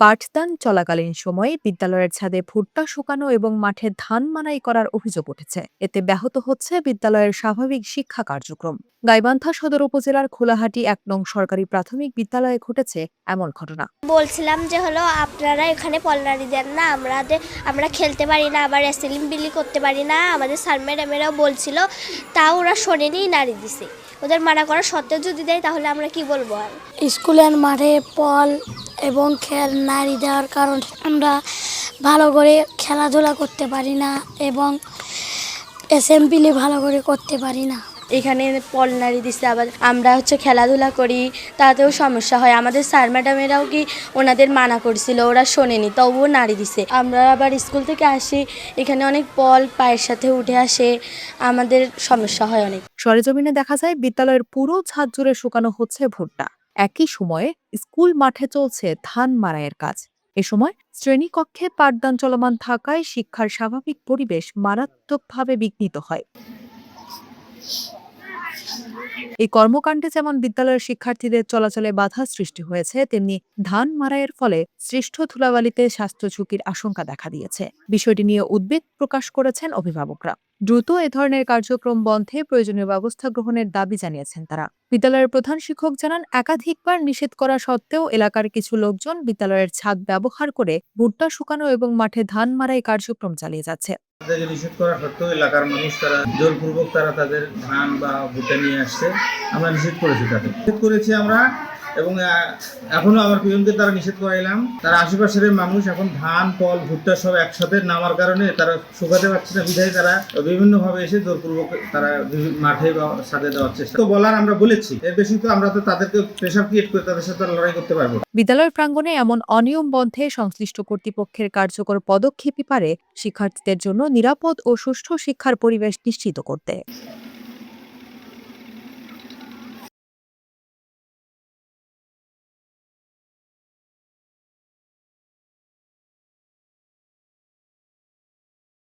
পাঠদান চলাকালীন সময়ে বিদ্যালয়ের ছাদে ভুট্টা শুকানো এবং মাঠে ধান মাড়াই করার অভিযোগ উঠেছে। এতে ব্যাহত হচ্ছে বিদ্যালয়ের স্বাভাবিক শিক্ষা কার্যক্রম। গাইবান্ধা সদর উপজেলার খোলাহাটি ১ নং সরকারি প্রাথমিক বিদ্যালয়ে ঘটেছে এমন ঘটনা। বলছিলাম যে আপনারা এখানে পলনারি দেন না, আমরা খেলতে পারি না, আবার অ্যাসেম্বলি বিলি করতে পারি না। আমাদের স্যার ম্যাডামেরাও বলছিল, তাও ওরা শোনেনি, নাড়ি দিছে। ওদের মানা করা সত্ত্বেও যদি দেয় তাহলে আমরা কি বলবো? আর স্কুলের মাঠে পল এবং নাড়ি দেওয়ার কারণে আমরা ভালো করে খেলাধুলা করতে পারি না এবং অ্যাসেম্বলি ভালো করে করতে পারি না। এখানে পল নাড়ি দিচ্ছে, আবার আমরা খেলাধুলা করি, তাতেও সমস্যা হয়। আমাদের স্যার ম্যাডামেরাও কি ওনাদের মানা করছিল, ওরা শোনেনি, তবুও নাড়ি দিছে। আমরা আবার স্কুল থেকে আসি, এখানে অনেক পল পায়ের সাথে উঠে আসে, আমাদের সমস্যা হয় অনেক। সরেজমিনে দেখা যায় বিদ্যালয়ের পুরো ছাদ জুড়ে শুকানো হচ্ছে ভুট্টা। একই সময়ে স্কুল মাঠে চলছে ধান মাড়াইয়ের কাজ। এ সময় শ্রেণীকক্ষে পাঠদান চলমান থাকায় শিক্ষার স্বাভাবিক পরিবেশ মারাত্মকভাবে বিঘ্নিত হয়। এই কর্মকাণ্ডে যেমন বিদ্যালয়ের শিক্ষার্থীদের চলাচলে বাধা সৃষ্টি হয়েছে, তেমনি ধান মাড়াইয়ের ফলে সৃষ্ট ধুলাবালিতে স্বাস্থ্য ঝুঁকির আশঙ্কা দেখা দিয়েছে। বিষয়টি নিয়ে উদ্বেগ প্রকাশ করেছেন অভিভাবকরা। দ্রুত এ ধরনের কার্যক্রম বন্ধে প্রয়োজনীয় ব্যবস্থা গ্রহণের দাবি জানিয়েছেন তারা। বিদ্যালয়ের প্রধান শিক্ষক জানান, একাধিকবার নিষেধ করা সত্ত্বেও এলাকার কিছু লোকজন বিদ্যালয়ের ছাদ ব্যবহার করে ভুট্টা শুকানো এবং মাঠে ধান মাড়াই কার্যক্রম চালিয়ে যাচ্ছে। নিষেধ করা সত্ত্বেও এলাকার মানুষ তারা জোরপূর্বক তাদের ধান বা ভুট্টা নিয়ে আসছে। আমরা নিষেধ করেছি, আমরা এবং এখনো আমার পিয়নকে তারা নিষেধ করাইলাম। তারা আশেপাশের মানুষ এখন ধান পল ভুট্টা সব একসাথে নামার কারণে তারা শুকাতে পারছে না, বিধায় তারা বিভিন্নভাবে এসে জোরপূর্বক তারা মাঠে বা ছাদে দেওয়ার চেষ্টা তো বলার আমরা বলেছি। এর বেশি তো আমরা তো তাদেরকে প্রেশার ক্রিয়েট করে তাদের সাথে লড়াই করতে পারবো। বিদ্যালয়ের প্রাঙ্গণে এমন অনিয়ম বন্ধে সংশ্লিষ্ট কর্তৃপক্ষের কার্যকর পদক্ষেপই পারে শিক্ষার্থীদের জন্য নিরাপদ ও সুষ্ঠু শিক্ষার পরিবেশ নিশ্চিত করতে।